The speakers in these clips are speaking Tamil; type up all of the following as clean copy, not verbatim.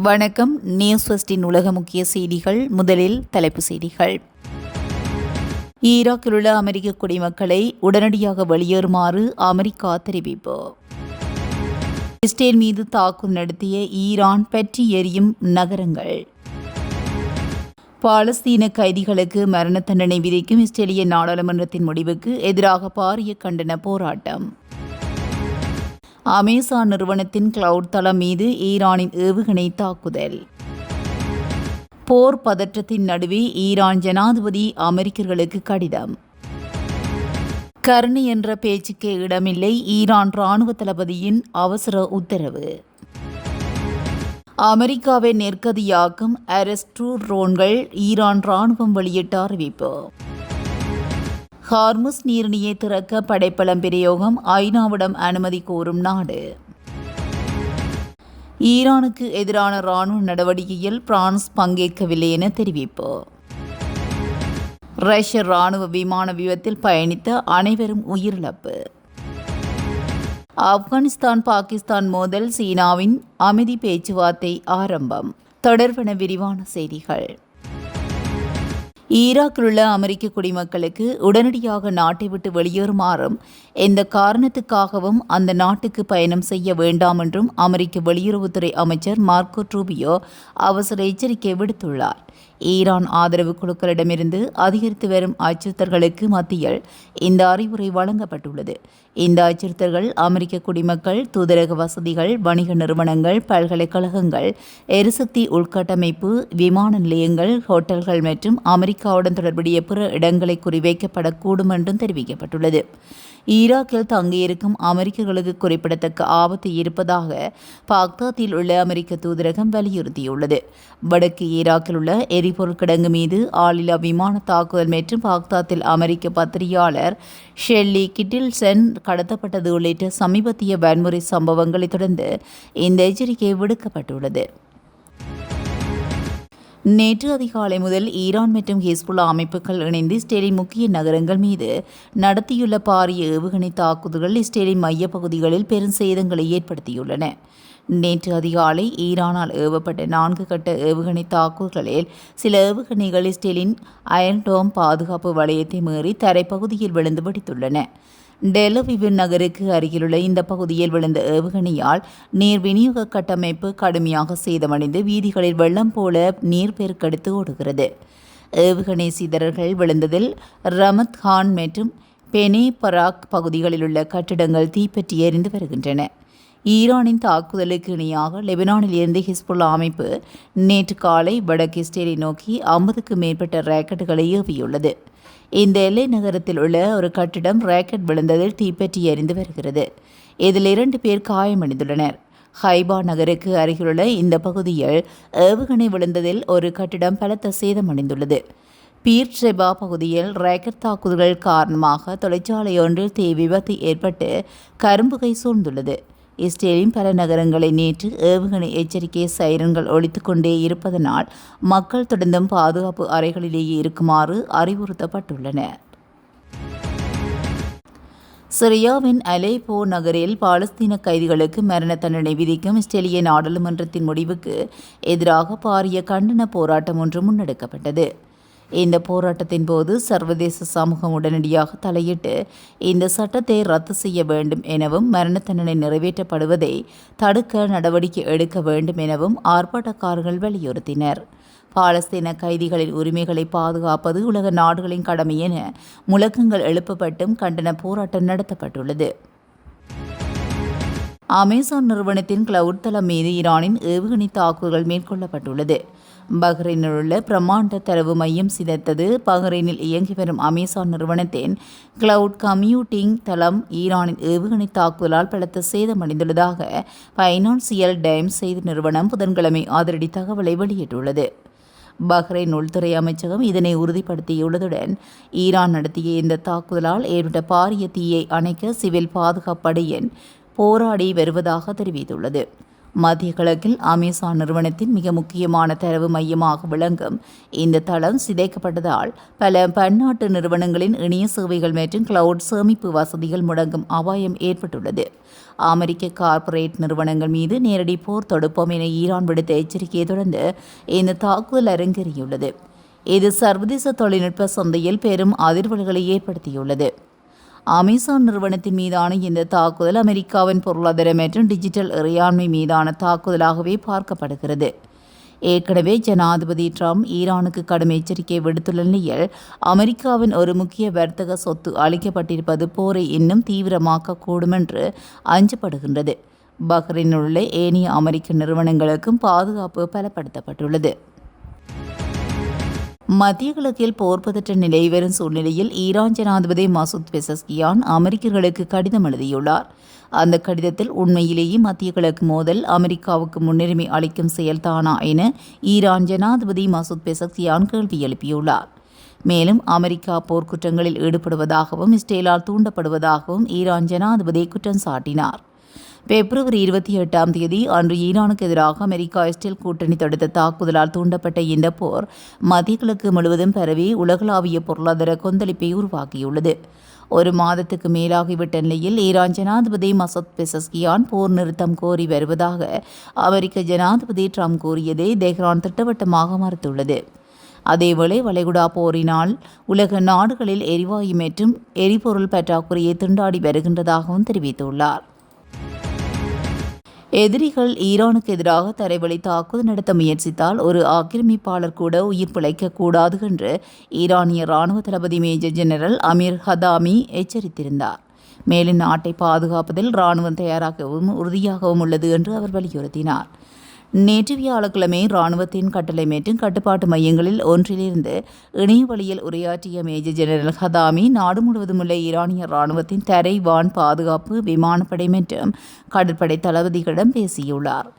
வணக்கம். நியூஸ் ஃபர்ஸ்டின் உலக முக்கிய செய்திகள். முதலில் தலைப்புச் செய்திகள். ஈராக்கில் உள்ள அமெரிக்க குடிமக்களை உடனடியாக வெளியேறுமாறு அமெரிக்கா தெரிவிப்பு. இஸ்ரேல் மீது தாக்குதல் நடத்திய ஈரான் பற்றி எரியும் நகரங்கள். பாலஸ்தீன கைதிகளுக்கு மரண தண்டனை விதிக்கும் இஸ்ரேலிய நாடாளுமன்றத்தின் முடிவுக்கு எதிராக பாரிய கண்டன போராட்டம். அமேசான் நிறுவனத்தின் கிளவுட் தளம் மீது ஈரானின் ஏவுகணை தாக்குதல். போர் பதற்றத்தின் நடுவே ஈரான் ஜனாதிபதி அமெரிக்கர்களுக்கு கடிதம். கருணை என்ற பேச்சுக்கே இடமில்லை, ஈரான் இராணுவ தளபதியின் அவசர உத்தரவு. அமெரிக்காவை நெற்கதியாக்கும் RS-2 ட்ரோன்கள் ஈரான் இராணுவம் வெளியிட்ட அறிவிப்பு. ஹார்முஸ் நீரிணையை திறக்க படைப்பலம் பிரயோகம், ஐநாவிடம் அனுமதி கோரும் நாடு. ஈரானுக்கு எதிரான இராணுவ நடவடிக்கையில் பிரான்ஸ் பங்கேற்கவில்லை என தெரிவிப்பு. ரஷ்ய இராணுவ விமான விபத்தில் பயணித்த அனைவரும் உயிரிழப்பு. ஆப்கானிஸ்தான் பாகிஸ்தான் மோதல், சீனாவின் அமைதி பேச்சுவார்த்தை ஆரம்பம். தொடர்பான விரிவான செய்திகள். ஈராக்கில் உள்ள அமெரிக்க குடிமக்களுக்கு உடனடியாக நாட்டை விட்டு வெளியேறுமாறும் எந்த காரணத்துக்காகவும் அந்த நாட்டுக்கு பயணம் செய்ய வேண்டாம் என்றும் அமெரிக்க வெளியுறவுத்துறை அமைச்சர் மார்க்கோ ரூபியோ அவசர எச்சரிக்கை விடுத்துள்ளார். ஈரான் ஆதரவு குழுக்களிடமிருந்து அதிகரித்து வரும் அச்சுறுத்தல்களுக்கு மத்தியில் இந்த அறிவுரை வழங்கப்பட்டுள்ளது. இந்த அச்சுறுத்தல்கள் அமெரிக்க குடிமக்கள், தூதரக வசதிகள், வணிக நிறுவனங்கள், பல்கலைக்கழகங்கள், எரிசக்தி உள்கட்டமைப்பு, விமான நிலையங்கள், ஹோட்டல்கள் மற்றும் அமெரிக்காவுடன் தொடர்புடைய பிற இடங்களை குறிவைக்கப்படக்கூடும் என்றும் தெரிவிக்கப்பட்டுள்ளது. ஈராக்கில் தங்கியிருக்கும் அமெரிக்கர்களுக்கு குறிப்பிடத்தக்க ஆபத்து இருப்பதாக பாக்தாத்தில் உள்ள அமெரிக்க தூதரகம் வலியுறுத்தியுள்ளது. வடக்கு ஈராக்கில் உள்ள எரிபொருள் கிடங்கு மீது ஆளில்லா விமான தாக்குதல் மற்றும் பாக்தாத்தில் அமெரிக்க பத்திரிகையாளர் ஷெல்லி கிட்டில்சன் கடத்தப்பட்டது உள்ளிட்ட சமீபத்திய வன்முறை சம்பவங்களை தொடர்ந்து இந்த எச்சரிக்கை விடுக்கப்பட்டுள்ளது. நேற்று அதிகாலை முதல் ஈரான் மற்றும் ஹிஸ்புல்லா அமைப்புகள் இணைந்து இஸ்ரேலின் முக்கிய நகரங்கள் மீது நடத்தியுள்ள பாரிய ஏவுகணை தாக்குதல்கள் இஸ்ரேலின் மையப்பகுதிகளில் பெரும் சேதங்களை ஏற்படுத்தியுள்ளன. நேற்று அதிகாலை ஈரானால் ஏவப்பட்ட 4 கட்ட ஏவுகணை தாக்குதல்களில் சில ஏவுகணைகள் இஸ்ரேலின் அயர்ன் டோம் பாதுகாப்பு வளையத்தை மீறி தரைப்பகுதியில் விழுந்து வெடித்துள்ளன. டெலவிவ் நகருக்கு அருகிலுள்ள இந்த பகுதியில் விழுந்த ஏவுகணையால் நீர் விநியோக கட்டமைப்பு கடுமையாக சேதமடைந்து வீதிகளில் வெள்ளம் போல நீர் பெருக்கெடுத்து ஓடுகிறது. ஏவுகணை சிதறல்கள் விழுந்ததில் ரமத் கான் மற்றும் பெனே பராக் பகுதிகளில் உள்ள கட்டிடங்கள் தீப்பற்றி எரிந்து வருகின்றன. ஈரானின் தாக்குதலுக்கு இணையாக லெபனானில் இருந்து ஹிஸ்புல்லா அமைப்பு நேற்று காலை வடக்கு இஸ்ரேலை நோக்கி 50க்கும் மேற்பட்ட ராக்கெட்டுகளை ஏவியுள்ளது. இந்த எல்லை நகரத்தில் உள்ள ஒரு கட்டிடம் ராக்கெட் விழுந்ததில் தீப்பற்றி எரிந்து வருகிறது. இதில் 2 பேர் காயமடைந்துள்ளனர். ஹைபா நகருக்கு அருகிலுள்ள இந்த பகுதியில் ஏவுகணை விழுந்ததில் ஒரு கட்டிடம் பலத்த சேதமடைந்துள்ளது. பீர்ஷெபா பகுதியில் ராக்கெட் தாக்குதல்கள் காரணமாக தொழிற்சாலை ஒன்றில் தீ விபத்து ஏற்பட்டு கரும்புகை சூழ்ந்துள்ளது. இஸ்ரேலின் பல நகரங்களை நேற்று ஏவுகணை எச்சரிக்கை சைரன்கள் ஒலித்துக் கொண்டே இருப்பதனால் மக்கள் தொடர்ந்தும் பாதுகாப்பு அறைகளிலேயே இருக்குமாறு அறிவுறுத்தப்பட்டுள்ளனர். சிரியாவின் அலேப்போ நகரில் பாலஸ்தீன கைதிகளுக்கு மரண தண்டனை விதிக்கும் இஸ்ரேலிய நாடாளுமன்றத்தின் முடிவுக்கு எதிராக பாரிய கண்டன போராட்டம் ஒன்று முன்னெடுக்கப்பட்டது. இந்த போராட்டத்தின் போது சர்வதேச சமூகம் உடனடியாக தலையிட்டு இந்த சட்டத்தை ரத்து செய்ய வேண்டும் எனவும் மரண தண்டனை நிறைவேற்றப்படுவதை தடுக்க நடவடிக்கை எடுக்க வேண்டும் எனவும் ஆர்ப்பாட்டக்காரர்கள் வலியுறுத்தினர். பாலஸ்தீன கைதிகளின் உரிமைகளை பாதுகாப்பது உலக நாடுகளின் கடமை என முழக்கங்கள் எழுப்பப்பட்டும் கண்டன போராட்டம் நடத்தப்பட்டுள்ளது. அமேசான் நிறுவனத்தின் கிளவுட் தளம் மீது ஈரானின் ஏவுகணை தாக்குதல்கள் மேற்கொள்ளப்பட்டுள்ளது. பஹ்ரைனில் உள்ள பிரம்மாண்ட தரவு மையம் சிதைத்தது. பஹ்ரைனில் இயங்கி வரும் அமேசான் நிறுவனத்தின் கிளவுட் கம்ப்யூட்டிங் தளம் ஈரானின் ஏவுகணை தாக்குதலால் பலத்த சேதமடைந்துள்ளதாக ஃபைனான்சியல் டைம்ஸ் செய்தி நிறுவனம் புதன்கிழமை அதிரடி தகவலை வெளியிட்டுள்ளது. பஹ்ரைன் உள்துறை அமைச்சகம் இதனை உறுதிப்படுத்தியுள்ளதுடன் ஈரான் நடத்திய இந்த தாக்குதலால் ஏற்பட்ட பாரிய தீயை அணைக்க சிவில் பாதுகாப்பு படையின் போராடி வருவதாக தெரிவித்துள்ளது. மத்திய கிழக்கில் அமேசான் நிறுவனத்தின் மிக முக்கியமான தரவு மையமாக விளங்கும் இந்த தளம் சிதைக்கப்பட்டதால் பல பன்னாட்டு நிறுவனங்களின் இணைய சேவைகள் மற்றும் கிளவுட் சேமிப்பு வசதிகள் முடங்கும் அபாயம் ஏற்பட்டுள்ளது. அமெரிக்க கார்ப்பரேட் நிறுவனங்கள் மீது நேரடி போர் தொடுப்போம் என ஈரான் விடுத்த எச்சரிக்கையை தொடர்ந்து இந்த தாக்குதல் அரங்கேறியுள்ளது. இது சர்வதேச தொழில்நுட்ப சந்தையில் பெரும் அதிர்வலைகளை ஏற்படுத்தியுள்ளது. அமேசான் நிறுவனத்தின் மீதான இந்த தாக்குதல் அமெரிக்காவின் பொருளாதார மற்றும் டிஜிட்டல் இறையாண்மை மீதான தாக்குதலாகவே பார்க்கப்படுகிறது. ஏற்கனவே ஜனாதிபதி ட்ரம்ப் ஈரானுக்கு கடும் எச்சரிக்கை விடுத்துள்ள நிலையில் அமெரிக்காவின் ஒரு முக்கிய வர்த்தக சொத்து அளிக்கப்பட்டிருப்பது போரை இன்னும் தீவிரமாக்கக்கூடும் என்று அஞ்சப்படுகின்றது. பஹ்ரைனில் உள்ள ஏனைய அமெரிக்க நிறுவனங்களுக்கும் பாதுகாப்பு பலப்படுத்தப்பட்டுள்ளது. மத்திய கிழக்கில் போர் பதற்ற நிலை வரும் சூழ்நிலையில் ஈரான் ஜனாதிபதி மசூத் பெசஸ்கியான் அமெரிக்கர்களுக்கு கடிதம் எழுதியுள்ளார். அந்த கடிதத்தில் உண்மையிலேயே மத்திய கிழக்கு மோதல் அமெரிக்காவுக்கு முன்னுரிமை அளிக்கும் செயல்தானா என ஈரான் ஜனாதிபதி மசூத் பெசஸ்கியான் கேள்வி எழுப்பியுள்ளார். மேலும் அமெரிக்கா போர்க்குற்றங்களில் ஈடுபடுவதாகவும் இஸ்ரேலால் தூண்டப்படுவதாகவும் ஈரான் ஜனாதிபதி குற்றம் சாட்டினார். பிப்ரவரி 28 அன்று ஈரானுக்கு எதிராக அமெரிக்கா இஸ்ரேல் கூட்டணி தொடுத்த தாக்குதலால் தூண்டப்பட்ட இந்த போர் மத்திய கிழக்கு முழுவதும் பரவி உலகளாவிய பொருளாதார கொந்தளிப்பை உருவாக்கியுள்ளது. ஒரு மாதத்துக்கு மேலாகிவிட்ட நிலையில் ஈரான் ஜனாதிபதி மசூத் பெசஸ்கியான் போர் நிறுத்தம் கோரி வருவதாக அமெரிக்க ஜனாதிபதி ட்ரம்ப் கூறியதை தெஹ்ரான் திட்டவட்டமாக மறுத்துள்ளது. அதேவேளை வளைகுடா போரினால் உலக நாடுகளில் எரிவாயு மற்றும் எரிபொருள் பற்றாக்குறையை திண்டாடி வருகின்றதாகவும் தெரிவித்துள்ளார். எதிரிகள் ஈரானுக்கு எதிராக தரைவழி தாக்குதல் நடத்த முயற்சித்தால் ஒரு ஆக்கிரமிப்பாளர் கூட உயிர் பிழைக்கக்கூடாது என்று ஈரானிய இராணுவ தளபதி மேஜர் ஜெனரல் அமீர் ஹதாமி எச்சரித்திருந்தார். மேலும் நாட்டை பாதுகாப்பதில் இராணுவம் தயாராகவும் உறுதியாகவும் உள்ளது என்று அவர் வலியுறுத்தினார். நேற்று வியாழக்கிழமை இராணுவத்தின் கட்டளை மற்றும் கட்டுப்பாட்டு மையங்களில் ஒன்றிலிருந்து இணைய வழியில் உரையாற்றிய மேஜர் ஜெனரல் ஹதாமி நாடு முழுவதும் உள்ள ஈரானிய இராணுவத்தின் தரை வான் பாதுகாப்பு விமானப்படை மற்றும் கடற்படை தளபதிகளிடம் பேசியுள்ளார்.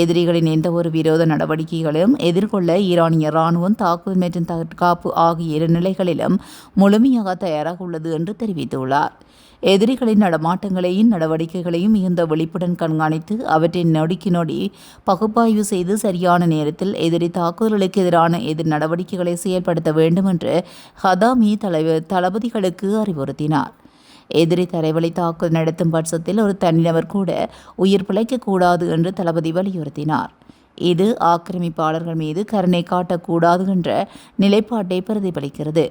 எதிரிகளின் எந்தவொரு விரோத நடவடிக்கைகளையும் எதிர்கொள்ள ஈரானிய இராணுவம் தாக்குதல் மற்றும் தற்காப்பு ஆகிய இரு நிலைகளிலும் முழுமையாக தயாராக உள்ளது என்று தெரிவித்துள்ளார். எதிரிகளின் நடமாட்டங்களையும் நடவடிக்கைகளையும் மிகுந்த விழிப்புடன் கண்காணித்து அவற்றின் நொடிக்கு நொடி பகுப்பாய்வு செய்து சரியான நேரத்தில் எதிரி தாக்குதல்களுக்கு எதிரான எதிர் நடவடிக்கைகளை செயல்படுத்த வேண்டும் என்று ஹதாமி தளபதிகளுக்கு அறிவுறுத்தினார். எதிரி தரைவழி தாக்குதல் நடத்தும் பட்சத்தில் ஒரு தனிநபர் கூட உயிர் பிழைக்கக்கூடாது என்று தளபதி வலியுறுத்தினார். இது ஆக்கிரமிப்பாளர்கள் மீது கருணை காட்டக்கூடாது என்ற நிலைப்பாட்டை பிரதிபலிக்கிறது.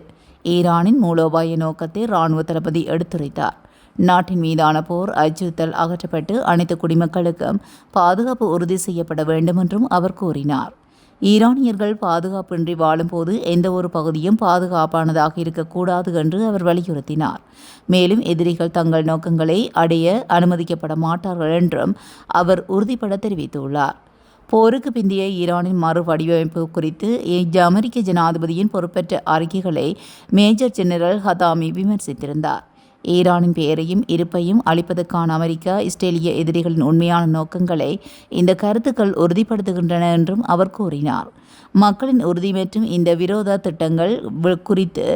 ஈரானின் மூலோபாய நோக்கத்தை இராணுவ தளபதி எடுத்துரைத்தார். நாட்டின் மீதான போர் அச்சுறுத்தல் அகற்றப்பட்டு அனைத்து குடிமக்களுக்கும் பாதுகாப்பு உறுதி செய்யப்பட வேண்டும் என்றும் அவர் கூறினார். ஈரானியர்கள் பாதுகாப்பின்றி வாழும்போது எந்த ஒரு பகுதியும் பாதுகாப்பானதாக இருக்கக்கூடாது என்று அவர் வலியுறுத்தினார். மேலும் எதிரிகள் தங்கள் நோக்கங்களை அடைய அனுமதிக்கப்பட மாட்டார்கள் என்றும் அவர் உறுதிபட தெரிவித்துள்ளார். போருக்கு பிந்தைய ஈரானின் மறு வடிவமைப்பு குறித்து அமெரிக்க ஜனாதிபதியின் பொறுப்பற்ற அறிக்கைகளை மேஜர் ஜெனரல் ஹதாமி விமர்சித்திருந்தார். ஈரானின் பெயரையும் இருப்பையும் அளிப்பதற்கான அமெரிக்கா இஸ்ரேலிய எதிரிகளின் உண்மையான நோக்கங்களை இந்த கருத்துக்கள் உறுதிப்படுத்துகின்றன என்றும் அவர் கூறினார். மக்களின் உறுதி மற்றும் இந்த விரோத திட்டங்கள் குறித்து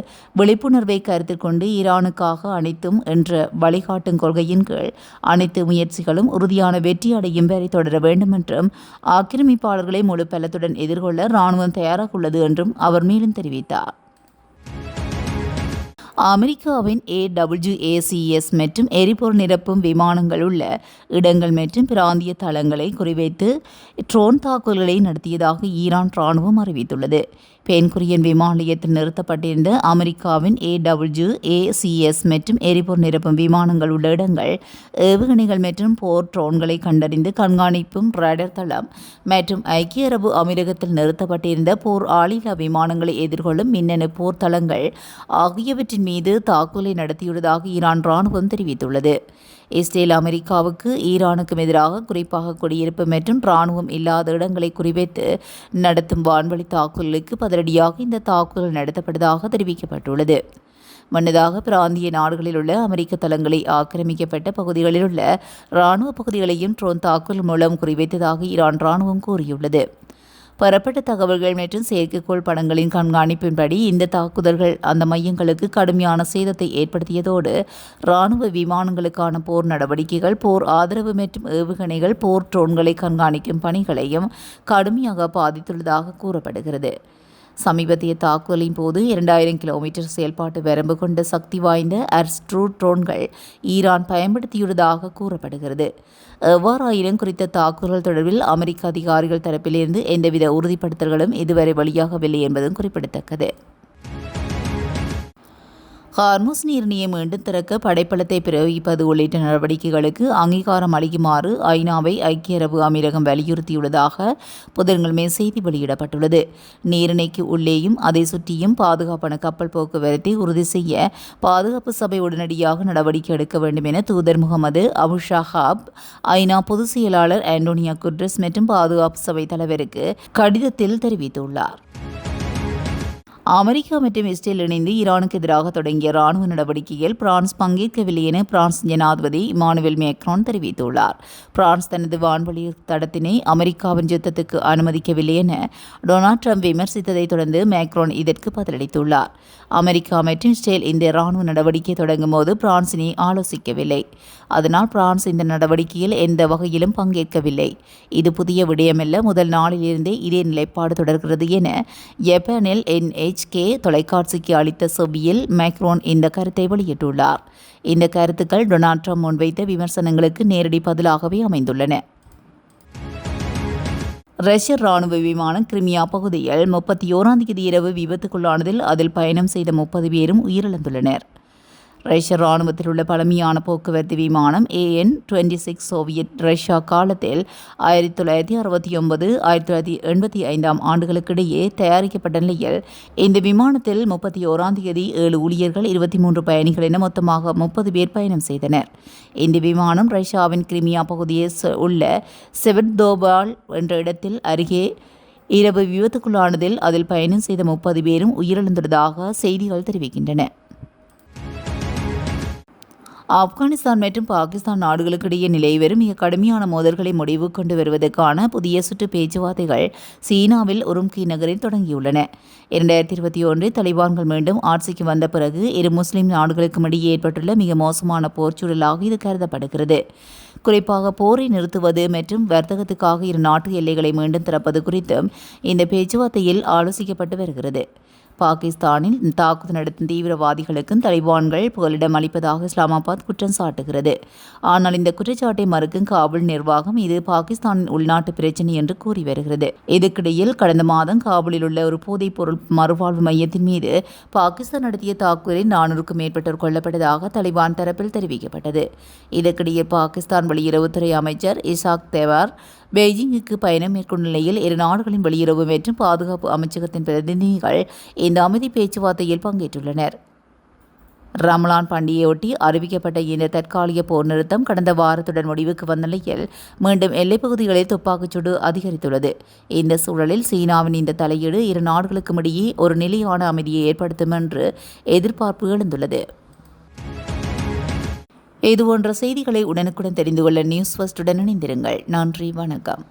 விழிப்புணர்வை கருத்தில் கொண்டு ஈரானுக்காக அனைத்தும் என்ற வழிகாட்டும் கொள்கையின் கீழ் அனைத்து முயற்சிகளும் உறுதியான வெற்றி அடையும் வரை தொடர வேண்டும் என்றும் ஆக்கிரமிப்பாளர்களை முழு பலத்துடன் எதிர்கொள்ள இராணுவம் தயாராக உள்ளது என்றும் அவர் மேலும் தெரிவித்தார். அமெரிக்காவின் AWACS மற்றும் எரிபொருள் நிரப்பும் விமானங்கள் உள்ள இடங்கள் மற்றும் பிராந்திய தளங்களை குறிவைத்து ட்ரோன் தாக்குதல்களை நடத்தியதாக ஈரான் இராணுவம் அறிவித்துள்ளது. பென்குரியன் விமான நிலையத்தில் நிறுத்தப்பட்டிருந்த அமெரிக்காவின் AWACS மற்றும் எரிபொருள் நிரப்பும் விமானங்கள் உள்ள இடங்கள் ஏவுகணைகள் மற்றும் போர் ட்ரோன்களை கண்டறிந்து கண்காணிப்பும் ரேடர் தளம் மற்றும் ஐக்கிய அரபு அமீரகத்தில் நிறுத்தப்பட்டிருந்த போர் ஆளில்லா விமானங்களை எதிர்கொள்ளும் மின்னணு போர் தளங்கள் ஆகியவற்றின் மீது தாக்குதலை நடத்தியுள்ளதாக ஈரான் இராணுவம் தெரிவித்துள்ளது. இஸ்ரேல் அமெரிக்காவுக்கு ஈரானுக்கும் எதிராக குறிப்பாக குடியிருப்பு மற்றும் இராணுவம் இல்லாத இடங்களை குறிவைத்து நடத்தும் வான்வழி தாக்குதலுக்கு பதிலடியாக இந்த தாக்குதல் நடத்தப்பட்டதாக தெரிவிக்கப்பட்டுள்ளது. முன்னதாக பிராந்திய நாடுகளில் உள்ள அமெரிக்க தளங்களை ஆக்கிரமிக்கப்பட்ட பகுதிகளில் உள்ள இராணுவ பகுதிகளையும் ட்ரோன் தாக்குதல் மூலம் குறிவைத்ததாக ஈரான் இராணுவம் கூறியுள்ளது. பெறப்பட்ட தகவல்கள் மற்றும் செயற்கைக்கோள் படங்களின் கண்காணிப்பின்படி இந்த தாக்குதல்கள் அந்த மையங்களுக்கு கடுமையான சேதத்தை ஏற்படுத்தியதோடு இராணுவ விமானங்களுக்கான போர் நடவடிக்கைகள், போர் ஆதரவு மற்றும் ஏவுகணைகள், போர் ட்ரோன்களை கண்காணிக்கும் பணிகளையும் கடுமையாக பாதித்துள்ளதாக கூறப்படுகிறது. சமீபத்திய தாக்குதலின் போது 2000 கிலோமீட்டர் செயல்பாட்டு வரம்பு கொண்ட சக்தி வாய்ந்த அர்ஸ்ட்ரூ ட்ரோன்கள் ஈரான் பயன்படுத்தியுள்ளதாக கூறப்படுகிறது. எவ்வாறாயினும் குறித்த தாக்குதல்கள் தொடர்பில் அமெரிக்க அதிகாரிகள் தரப்பிலிருந்து எந்தவித உறுதிப்படுத்தல்களும் இதுவரை வெளியாகவில்லை என்பதும் குறிப்பிடத்தக்கது. ஹார்முஸ் நீரிணையை மீண்டும் திறக்க படைப்பலத்தை பிரயோகிப்பது உள்ளிட்ட நடவடிக்கைகளுக்கு அங்கீகாரம் அளிக்குமாறு ஐநாவை ஐக்கிய அரபு அமீரகம் வலியுறுத்தியுள்ளதாக புதன்கிழமை செய்தி வெளியிடப்பட்டுள்ளது. நீரிணைக்கு உள்ளேயும் அதை சுற்றியும் பாதுகாப்பான கப்பல் போக்குவரத்தை உறுதி செய்ய பாதுகாப்பு சபை உடனடியாக நடவடிக்கை எடுக்க வேண்டும் என தூதர் முகமது அபுஷஹாப் ஐநா பொதுச் செயலாளர் ஆண்டோனியா குட்ரஸ் மற்றும் பாதுகாப்பு சபை தலைவருக்கு கடிதத்தில் தெரிவித்துள்ளார். அமெரிக்கா மற்றும் இஸ்ரேல் இணைந்து ஈரானுக்கு எதிராக தொடங்கிய ராணுவ நடவடிக்கையில் பிரான்ஸ் பங்கேற்கவில்லை என பிரான்ஸ் ஜனாதிபதி இமானுவேல் மேக்ரான் தெரிவித்துள்ளார். பிரான்ஸ் தனது வான்வழி தடத்தினை அமெரிக்காவின் யுத்தத்துக்கு அனுமதிக்கவில்லை என டொனால்ட் ட்ரம்ப் விமர்சித்ததை தொடர்ந்து மேக்ரான் இதற்கு பதிலளித்துள்ளார். அமெரிக்கா மற்றும் இஸ்ரேல் இந்த ராணுவ நடவடிக்கை தொடங்கும் போது பிரான்சினை ஆலோசிக்கவில்லை. அதனால் பிரான்ஸ் இந்த நடவடிக்கையில் எந்த வகையிலும் பங்கேற்கவில்லை. இது புதிய விடயமல்ல, முதல் நாளிலிருந்தே இதே நிலைப்பாடு தொடர்கிறது என ஜப்பானில் NHK தொலைக்காட்சிக்கு அளித்த செவ்வியில் மேக்ரோன் இந்த கருத்தை வெளியிட்டுள்ளார். இந்த கருத்துக்கள் டொனால்ட் ட்ரம்ப் முன்வைத்த விமர்சனங்களுக்கு நேரடி பதிலாகவே அமைந்துள்ளன. ரஷ்ய ராணுவ விமானம் கிரிமியா பகுதியில் 31ஆம் தேதி இரவு விபத்துக்குள்ளானதில் அதில் பயணம் செய்த 30 பேரும் உயிரிழந்துள்ளனர். ரஷ்ய ராணுவத்தில் உள்ள பழமையான போக்குவரத்து விமானம் AN-26 சோவியத் ரஷ்யா காலத்தில் 1969-1985 ஆண்டுகளுக்கிடையே தயாரிக்கப்பட்ட நிலையில் இந்த விமானத்தில் 31ஆம் தேதி 7 ஊழியர்கள் 23 பயணிகள் என மொத்தமாக 30 பேர் பயணம் செய்தனர். இந்த விமானம் ரஷ்யாவின் கிரிமியா பகுதியில் உள்ள செவர்தோபால் என்ற இடத்தில் அருகே இரவு விபத்துக்குள்ளானதில் அதில் பயணம் செய்த 30 பேரும் உயிரிழந்துள்ளதாக செய்திகள் தெரிவிக்கின்றன. ஆப்கானிஸ்தான் மற்றும் பாகிஸ்தான் நாடுகளுக்கிடையே நிலை வரும் மிக கடுமையான மோதல்களை முடிவு கொண்டு வருவதற்கான புதிய சுற்று பேச்சுவார்த்தைகள் சீனாவில் உரும்கி நகரில் தொடங்கியுள்ளன. 2021 தலிபான்கள் மீண்டும் ஆட்சிக்கு வந்த பிறகு இரு முஸ்லிம் நாடுகளுக்கும் இடையே ஏற்பட்டுள்ள மிக மோசமான போர்ச்சூழலாக இது கருதப்படுகிறது. குறிப்பாக போரை நிறுத்துவது மற்றும் வர்த்தகத்துக்காக இரு நாட்டு எல்லைகளை மீண்டும் திறப்பது குறித்தும் இந்த பேச்சுவார்த்தையில் ஆலோசிக்கப்பட்டு வருகிறது. பாகிஸ்தானில் தாக்குதல் நடத்தும் தீவிரவாதிகளுக்கும் தலிபான்கள் புகலிடம் அளிப்பதாக இஸ்லாமாபாத் குற்றம் சாட்டுகிறது. ஆனால் இந்த குற்றச்சாட்டை மறுக்கும் காபூல் நிர்வாகம் இது பாகிஸ்தானின் உள்நாட்டு பிரச்சினை என்று கூறி வருகிறது. இதுக்கிடையில் கடந்த மாதம் காபூலில் உள்ள ஒரு போதைப் பொருள் மறுவாழ்வு மையத்தின் மீது பாகிஸ்தான் நடத்திய தாக்குதலில் 400க்கும் மேற்பட்டோர் கொல்லப்பட்டதாக தலிபான் தரப்பில் தெரிவிக்கப்பட்டது. இதற்கிடையே பாகிஸ்தான் வெளியுறவுத்துறை அமைச்சர் இசாக் தேவார் பெய்ஜிங்குக்கு பயணம் மேற்கொண்ட நிலையில் இரு நாடுகளின் வெளியுறவு மற்றும் பாதுகாப்பு அமைச்சகத்தின் பிரதிநிதிகள் இந்த அமைதி பேச்சுவார்த்தையில் பங்கேற்றுள்ளனர். ரமலான் பண்டிகையொட்டி அறிவிக்கப்பட்ட இந்த தற்காலிக போர் நிறுத்தம் கடந்த வாரத்துடன் முடிவுக்கு வந்த நிலையில் மீண்டும் எல்லைப்பகுதிகளில் துப்பாக்கிச்சூடு அதிகரித்துள்ளது. இந்த சூழலில் சீனாவின் இந்த தலையீடு இரு நாடுகளுக்கும் இடையே ஒரு நிலையான அமைதியை ஏற்படுத்தும் என்று எதிர்பார்ப்பு எழுந்துள்ளது. இதுபோன்ற செய்திகளை உடனுக்குடன் தெரிந்து கொள்ள நியூஸ் ஃபர்ஸ்டுடன் இணைந்திருங்கள். நன்றி, வணக்கம்.